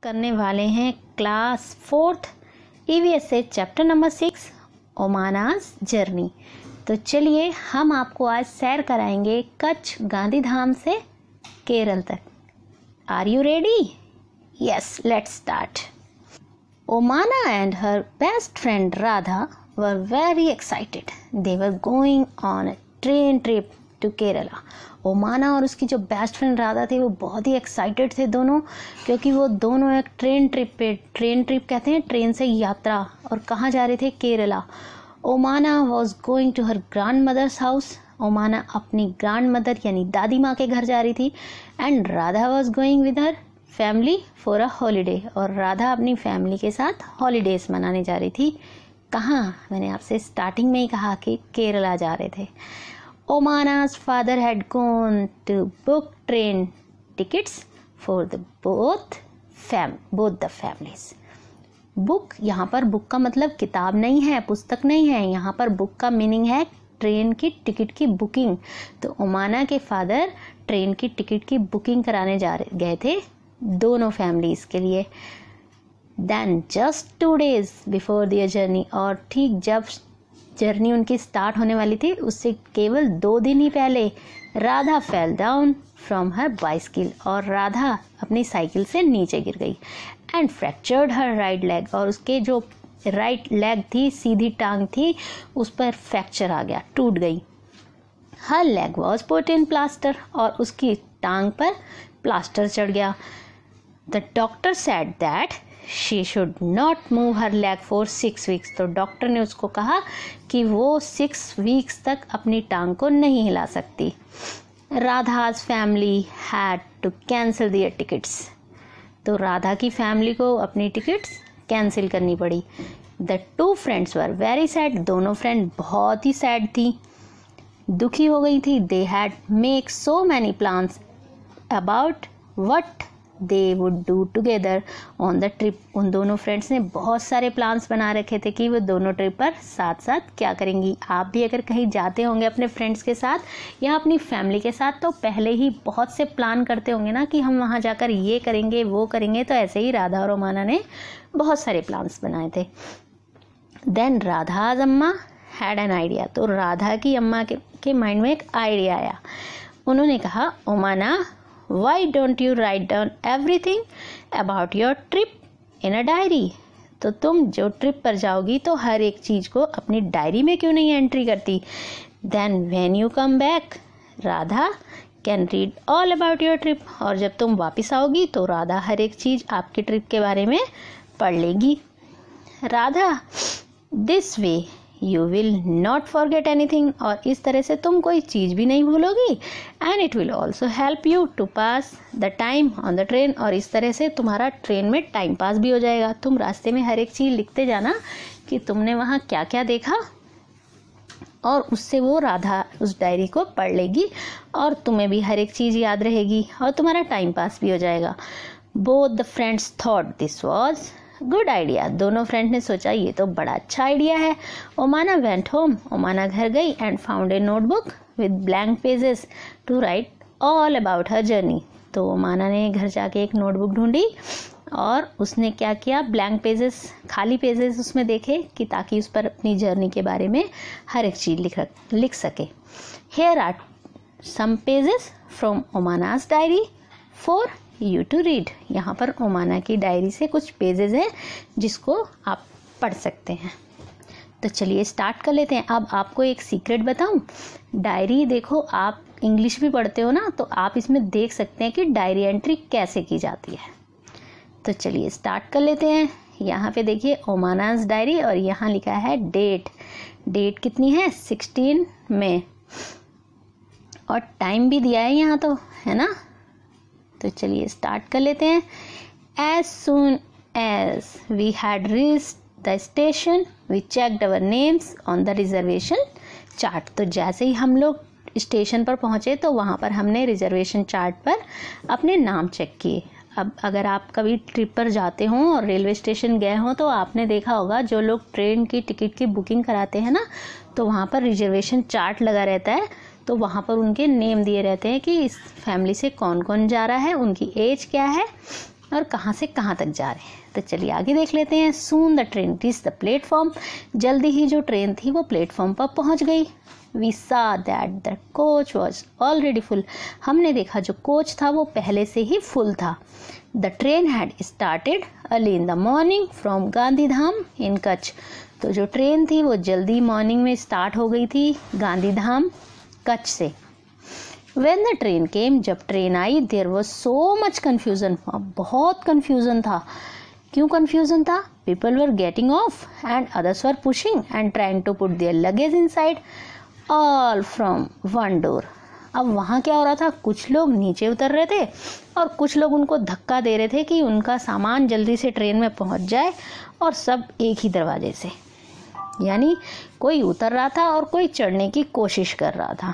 करने वाले हैं क्लास 4th EVS से चैप्टर नंबर 6 ओमानास जर्नी। तो चलिए हम आपको आज सैर कराएंगे कच्छ गांधीधाम से केरल तक। Are you ready? Yes, let's start. Omana and her best friend Radha were very excited. They were going on a train trip to Kerala. ओमाना और उसकी जो बेस्ट फ्रेंड राधा थी वो बहुत ही एक्साइटेड थे दोनों, क्योंकि वो दोनों एक ट्रेन ट्रिप कहते हैं ट्रेन से यात्रा, और कहाँ जा रहे थे? Kerala. Omana was going to her grandmother's house. Omana अपनी ग्रैंड मदर यानी दादी माँ के घर जा रही थी। And Radha was going with her family for a holiday, और राधा अपनी फैमिली के साथ हॉलीडेज मनाने जा रही थी। कहाँ? मैंने आपसे स्टार्टिंग में ही कहा कि केरला जा रहे थे। Omana's father had gone to book train tickets for both the families. Book, यहाँ पर बुक का मतलब किताब नहीं है, पुस्तक नहीं है। यहाँ पर बुक का मीनिंग है ट्रेन की टिकट की बुकिंग। तो ओमाना के फादर ट्रेन की टिकट की बुकिंग कराने गए थे दोनों फैमिलीज के लिए। Then just 2 days before their journey, और ठीक जब जर्नी उनकी स्टार्ट होने वाली थी उससे केवल 2 दिन ही पहले Radha fell down from her bicycle, और राधा अपनी साइकिल से नीचे गिर गई। And fractured her right leg, और उसके जो राइट लेग थी, सीधी टांग थी, उस पर फ्रैक्चर आ गया, टूट गई। हर leg was put in plaster, और उसकी टांग पर प्लास्टर चढ़ गया। The doctor said that she should not move her leg for 6 weeks। तो डॉक्टर ने उसको कहा कि वो 6 weeks तक अपनी टांग को नहीं हिला सकती। Radha's family had to cancel their tickets, तो राधा की फैमिली को अपनी टिकट्स कैंसिल करनी पड़ी। The 2 friends were very sad, दोनों फ्रेंड बहुत ही सैड थी, दुखी हो गई थी। They had make so many plans about what they would do together on the trip. उन दोनों फ्रेंड्स ने बहुत सारे प्लान्स बना रखे थे कि वो दोनों ट्रिप पर साथ साथ क्या करेंगी। आप भी अगर कहीं जाते होंगे अपने फ्रेंड्स के साथ या अपनी फैमिली के साथ, तो पहले ही बहुत से प्लान करते होंगे ना कि हम वहाँ जाकर ये करेंगे वो करेंगे। तो ऐसे ही राधा और ओमाना ने बहुत सारे प्लान्स बनाए थे। देन राधाज अम्मा हैड एन आइडिया, तो राधा की अम्मा के माइंड में एक आइडिया आया। उन्होंने कहा, ओमाना why don't you write down everything about your trip in a diary? तो तुम जो ट्रिप पर जाओगी तो हर एक चीज को अपनी डायरी में क्यों नहीं एंट्री करती? Then when you come back, Radha can read all about your trip, और जब तुम वापस आओगी तो राधा हर एक चीज आपकी ट्रिप के बारे में पढ़ लेगी। Radha, this way you will not forget anything, और इस तरह से तुम कोई चीज़ भी नहीं भूलोगी। and it will also help you to pass the time on the train, और इस तरह से तुम्हारा ट्रेन में टाइम पास भी हो जाएगा। तुम रास्ते में हर एक चीज़ लिखते जाना कि तुमने वहाँ क्या क्या देखा, और उससे वो राधा उस डायरी को पढ़ लेगी और तुम्हें भी हर एक चीज़ याद रहेगी और तुम्हारा टाइम पास भी हो जाएगा। both the friends thought this was good idea. दोनों फ्रेंड ने सोचा ये तो बड़ा अच्छा आइडिया है। ओमाना वेंट होम, ओमाना घर गई and found a notebook with blank pages to write all about her journey. तो ओमाना ने घर जाके एक नोटबुक ढूंढी और उसने क्या किया, ब्लैंक पेजेस, खाली पेजेस उसमें देखे कि ताकि उस पर अपनी जर्नी के बारे में हर एक चीज़ लिख सके। Here are some pages from Omana's diary for you to read. यहाँ पर ओमाना की डायरी से कुछ पेजेस हैं जिसको आप पढ़ सकते हैं। तो चलिए स्टार्ट कर लेते हैं। अब आपको एक सीक्रेट बताऊं, डायरी देखो, आप इंग्लिश भी पढ़ते हो ना, तो आप इसमें देख सकते हैं कि डायरी एंट्री कैसे की जाती है। तो चलिए स्टार्ट कर लेते हैं। यहाँ पे देखिए ओमानास डायरी, और यहाँ लिखा है डेट कितनी है? 16 मई, और टाइम भी दिया है यहाँ, तो है ना। तो चलिए स्टार्ट कर लेते हैं। As soon as we had reached the station, we checked our names on the reservation chart। तो जैसे ही हम लोग स्टेशन पर पहुँचे तो वहाँ पर हमने रिजर्वेशन चार्ट पर अपने नाम चेक किए। अब अगर आप कभी ट्रिप पर जाते हों और रेलवे स्टेशन गए हों तो आपने देखा होगा जो लोग ट्रेन की टिकट की बुकिंग कराते हैं ना, तो वहाँ पर रिजर्वेशन चार्ट लगा रहता है। तो वहाँ पर उनके नेम दिए रहते हैं कि इस फैमिली से कौन कौन जा रहा है, उनकी एज क्या है, और कहाँ से कहाँ तक जा रहे हैं। तो चलिए आगे देख लेते हैं। Soon the train reach the platform, जल्दी ही जो ट्रेन थी वो प्लेटफॉर्म पर पहुंच गई। We saw that the coach was already full, हमने देखा जो कोच था वो पहले से ही फुल था। The train had started early in the morning from Gandhidham in Kutch, तो जो ट्रेन थी वो जल्दी मॉर्निंग में स्टार्ट हो गई थी गांधीधाम कच्छ से। When the train came, जब train I, there was so much confusion, बहुत confusion था। क्यों confusion था? People were getting off and others were pushing and trying to put their luggage inside, all from one door. अब वहाँ क्या हो रहा था, कुछ लोग नीचे उतर रहे थे और कुछ लोग उनको धक्का दे रहे थे कि उनका सामान जल्दी से ट्रेन में पहुँच जाए, और सब एक ही दरवाजे से, यानी कोई उतर रहा था और कोई चढ़ने की कोशिश कर रहा था।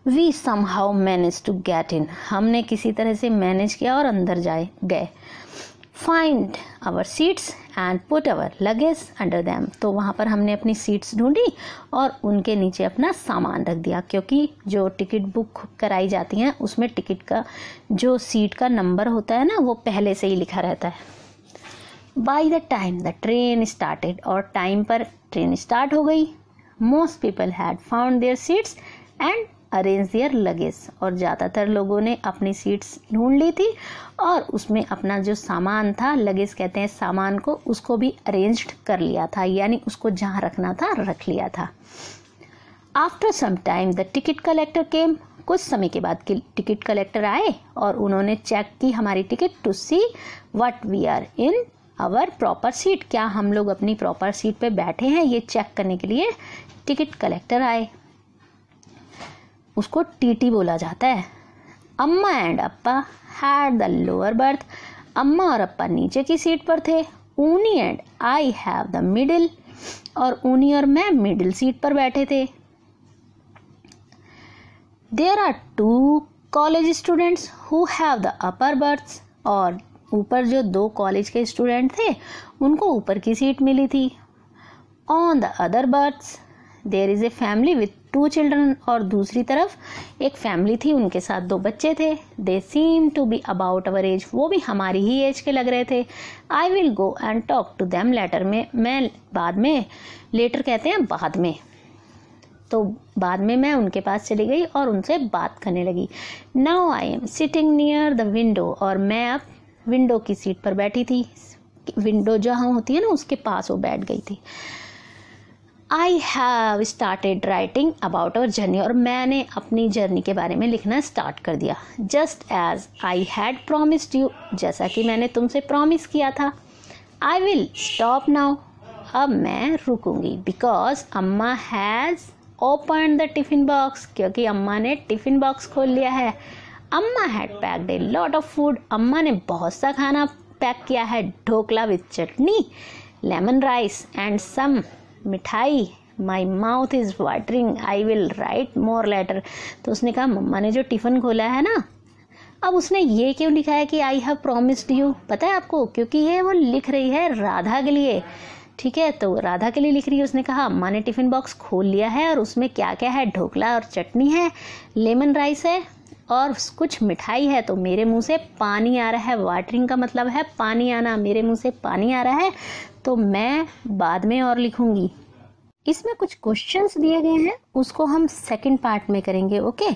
We somehow managed to get in, हमने किसी तरह से मैनेज किया और अंदर गए। Find our seats and put our luggage under them, तो वहाँ पर हमने अपनी सीट्स ढूंढी और उनके नीचे अपना सामान रख दिया, क्योंकि जो टिकट बुक कराई जाती हैं उसमें टिकट का जो सीट का नंबर होता है ना वो पहले से ही लिखा रहता है। By the time the train started, और टाइम पर ट्रेन स्टार्ट हो गई। Most people had found their seats and arrange their luggage, और ज़्यादातर लोगों ने अपनी सीट्स ढूंढ ली थी और उसमें अपना जो सामान था, लगेज कहते हैं सामान को, उसको भी अरेंज कर लिया था, यानी उसको जहाँ रखना था रख लिया था। After some time the ticket collector came, कुछ समय के बाद टिकट कलेक्टर आए और उन्होंने चेक की हमारी ticket to see what we are in our proper seat, क्या हम लोग अपनी प्रॉपर सीट पे बैठे हैं, ये चेक करने के लिए टिकट कलेक्टर आए। उसको टीटी बोला जाता है। Amma and Appa had the lower berth, अम्मा और अप्पा नीचे की सीट पर थे। Unni and I have the middle, और ऊनी और मैं मिडिल सीट पर बैठे थे। There are 2 college students who have the upper berths, और ऊपर जो 2 कॉलेज के स्टूडेंट थे उनको ऊपर की सीट मिली थी। On the other berths there is a family with 2 children, और दूसरी तरफ एक फैमिली थी, उनके साथ 2 बच्चे थे। They seem to be about our age, वो भी हमारी ही एज के लग रहे थे। I will go and talk to them later, में मैं बाद में, लेटर कहते हैं बाद में, तो बाद में मैं उनके पास चली गई और उनसे बात करने लगी। Now I am sitting near the window, और मैं अब विंडो की सीट पर बैठी थी, विंडो जहाँ होती है ना उसके पास वो बैठ गई थी। I have started writing about our journey, और मैंने अपनी जर्नी के बारे में लिखना स्टार्ट कर दिया। Just as I had promised you, जैसा कि मैंने तुमसे प्रॉमिस किया था। आई विल स्टॉप नाउ, अब मैं रुकूंगी। Because amma has open the tiffin box, क्योंकि अम्मा ने टिफिन बॉक्स खोल लिया है। Amma had packed a lot of food, अम्मा ने बहुत सा खाना पैक किया है। Dhokla with chutney, lemon rice and some mithai. My mouth is watering, I will write more later. तो उसने कहा मम्मा ने जो टिफ़िन खोला है ना, अब उसने ये क्यों लिखा है कि आई हैव प्रॉमिस्ड यू, पता है आपको? क्योंकि ये वो लिख रही है राधा के लिए, ठीक है, तो राधा के लिए लिख रही है। उसने कहा अम्मा ने टिफ़िन बॉक्स खोल लिया है और उसमें क्या क्या है, ढोकला और चटनी है, लेमन राइस है और कुछ मिठाई है। तो मेरे मुंह से पानी आ रहा है, वाटरिंग का मतलब है पानी आना, मेरे मुंह से पानी आ रहा है, तो मैं बाद में और लिखूंगी। इसमें कुछ क्वेश्चंस दिए गए हैं, उसको हम सेकंड पार्ट में करेंगे, ओके।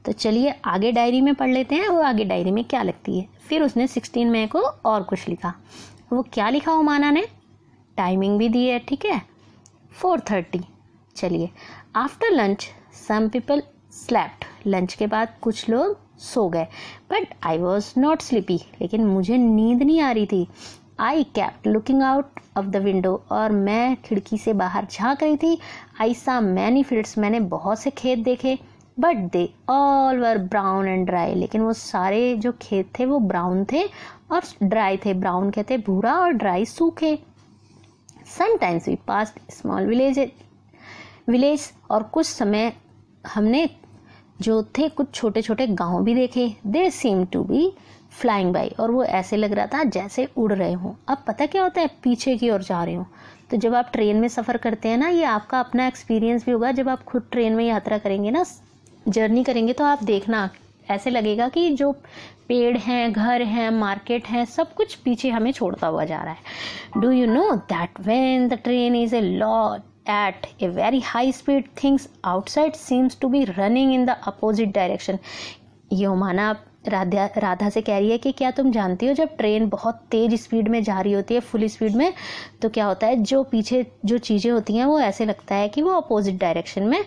तो चलिए आगे डायरी में पढ़ लेते हैं वो आगे डायरी में क्या लिखती है। फिर उसने 16 मई को और कुछ लिखा, वो क्या लिखा उमाना ने, टाइमिंग भी दी है, ठीक है, 4:30। चलिए, after lunch some people slept, lunch के बाद कुछ लोग सो गए। But I was not sleepy, लेकिन मुझे नींद नहीं आ रही थी। I kept looking out of the window, और मैं खिड़की से बाहर झांक रही थी। आई सा मैनी फील्ड्स, मैंने बहुत से खेत देखे। But they all were brown and dry, लेकिन वो सारे जो खेत थे वो ब्राउन थे और ड्राई थे। ब्राउन कहते भूरा और ड्राई सूखे। Sometimes we passed small village, और कुछ समय हमने जो थे कुछ छोटे छोटे गांव भी देखे। They seem to be flying by, और वो ऐसे लग रहा था जैसे उड़ रहे हों। अब पता क्या होता है, पीछे की ओर जा रहे हो। तो जब आप ट्रेन में सफ़र करते हैं ना, ये आपका अपना एक्सपीरियंस भी होगा, जब आप खुद ट्रेन में यात्रा करेंगे ना, जर्नी करेंगे, तो आप देखना ऐसे लगेगा कि जो पेड़ हैं, घर हैं, मार्केट हैं, सब कुछ पीछे हमें छोड़ता हुआ जा रहा है। Do you know that when the train is a lot at a very high speed, things outside seems to be running in the opposite direction। ये ओमाना राधा से कह रही है कि क्या तुम जानती हो जब ट्रेन बहुत तेज स्पीड में जा रही होती है, फुल स्पीड में, तो क्या होता है, जो पीछे जो चीज़ें होती हैं वो ऐसे लगता है कि वो अपोजिट डायरेक्शन में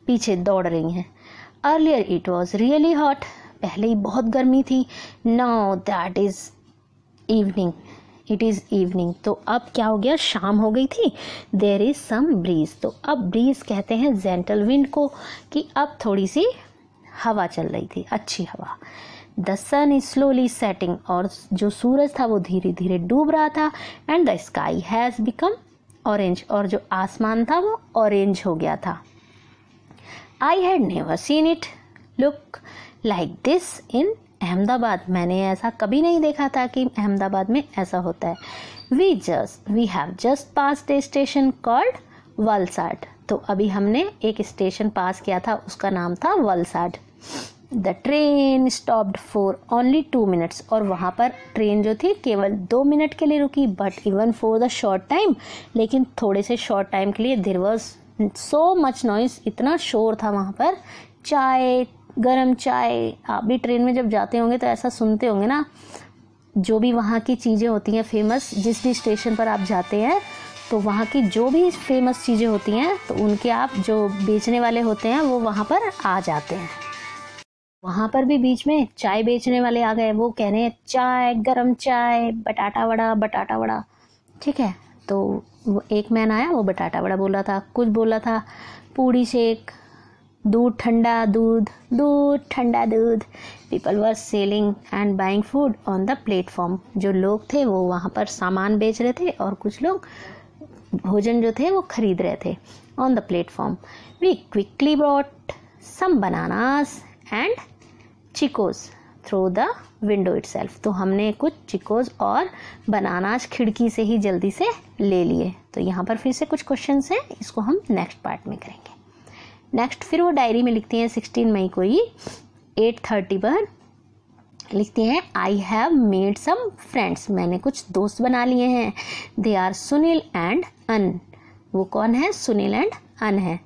पीछे दौड़ रही हैं। Earlier it was really hot, पहले ही बहुत गर्मी थी। Now that is evening, it is evening, तो अब क्या हो गया, शाम हो गई थी। देयर इज सम ब्रीज, तो अब ब्रीज कहते हैं जेंटल विंड को, कि अब थोड़ी सी हवा चल रही थी, अच्छी हवा। The sun is slowly setting, और जो सूरज था वो धीरे धीरे डूब रहा था। And the sky has become orange, और जो आसमान था वो ऑरेंज हो गया था। I had never seen it look like this in Ahmedabad, मैंने ऐसा कभी नहीं देखा था कि अहमदाबाद में ऐसा होता है। We have just passed a station called Valsad, तो अभी हमने एक स्टेशन पास किया था, उसका नाम था Valsad. The train stopped for only 2 minutes, और वहाँ पर ट्रेन जो थी केवल 2 मिनट के लिए रुकी। But even for the short time, लेकिन थोड़े से शॉर्ट टाइम के लिए there was so much noise, इतना शोर था वहाँ पर। चाय, गरम चाय, आप भी ट्रेन में जब जाते होंगे तो ऐसा सुनते होंगे ना, जो भी वहाँ की चीज़ें होती हैं फेमस, जिस भी स्टेशन पर आप जाते हैं तो वहाँ की जो भी फेमस चीज़ें होती हैं तो उनके आप जो बेचने वाले होते हैं वो वहाँ पर आ जाते हैं। वहाँ पर भी बीच में चाय बेचने वाले आ गए, वो कह रहे हैं चाय, गरम चाय, बटाटा वड़ा, बटाटा वड़ा, ठीक है। तो वो एक मैन आया, वो बटाटा वड़ा बोला था, कुछ बोला था पूड़ी शेक, दूध ठंडा दूध, दूध ठंडा दूध। People were selling and buying food on the platform, जो लोग थे वो वहाँ पर सामान बेच रहे थे और कुछ लोग भोजन जो थे वो खरीद रहे थे। On the platform we quickly brought some bananas and chikoos through the window itself, तो हमने कुछ चिकोज और बनानास खिड़की से ही जल्दी से ले लिए। तो यहाँ पर फिर से कुछ क्वेश्चंस हैं, इसको हम नेक्स्ट पार्ट में करेंगे। नेक्स्ट फिर वो डायरी में लिखती हैं 16 मई को ही 8:30 पर लिखती हैं, I have made some friends, मैंने कुछ दोस्त बना लिए हैं। They are Sunil and Ann, वो कौन है, सुनील एंड अन है।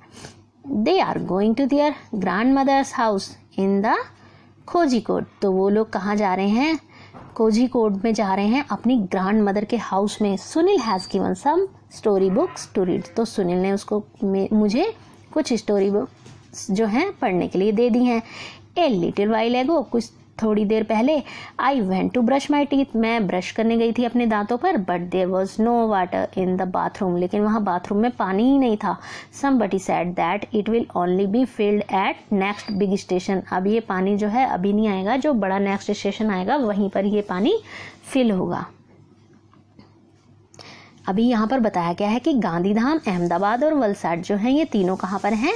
They are going to their grandmother's house in the Kozhikode, तो वो लोग कहाँ जा रहे हैं, कोझिकोड में जा रहे हैं, अपनी ग्रैंड मदर के हाउस में। Sunil has given some story books to read, तो सुनील ने उसको मुझे कुछ स्टोरी बुक्स जो हैं पढ़ने के लिए दे दी हैं। ए लिटिल वाइल एगो, कुछ थोड़ी देर पहले, I went to brush my teeth, मैं ब्रश करने गई थी अपने दांतों पर। But there was no water in the bathroom, लेकिन वहाँ बाथरूम में पानी ही नहीं था। Somebody said that it will only be filled at next big station, अब ये पानी जो है अभी नहीं आएगा, जो बड़ा नेक्स्ट स्टेशन आएगा वहीं पर ये पानी फिल होगा। अभी यहाँ पर बताया गया है कि गांधीधाम, अहमदाबाद और वलसाड जो हैं ये तीनों कहाँ पर हैं,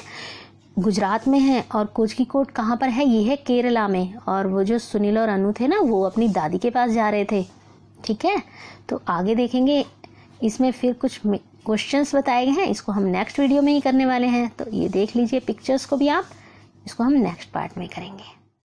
गुजरात में हैं। और कोझिकोड कहाँ पर है, ये है केरला में। और वो जो सुनील और अनु थे ना, वो अपनी दादी के पास जा रहे थे, ठीक है। तो आगे देखेंगे, इसमें फिर कुछ क्वेश्चंस बताए गए हैं, इसको हम नेक्स्ट वीडियो में ही करने वाले हैं। तो ये देख लीजिए पिक्चर्स को भी आप, इसको हम नेक्स्ट पार्ट में करेंगे।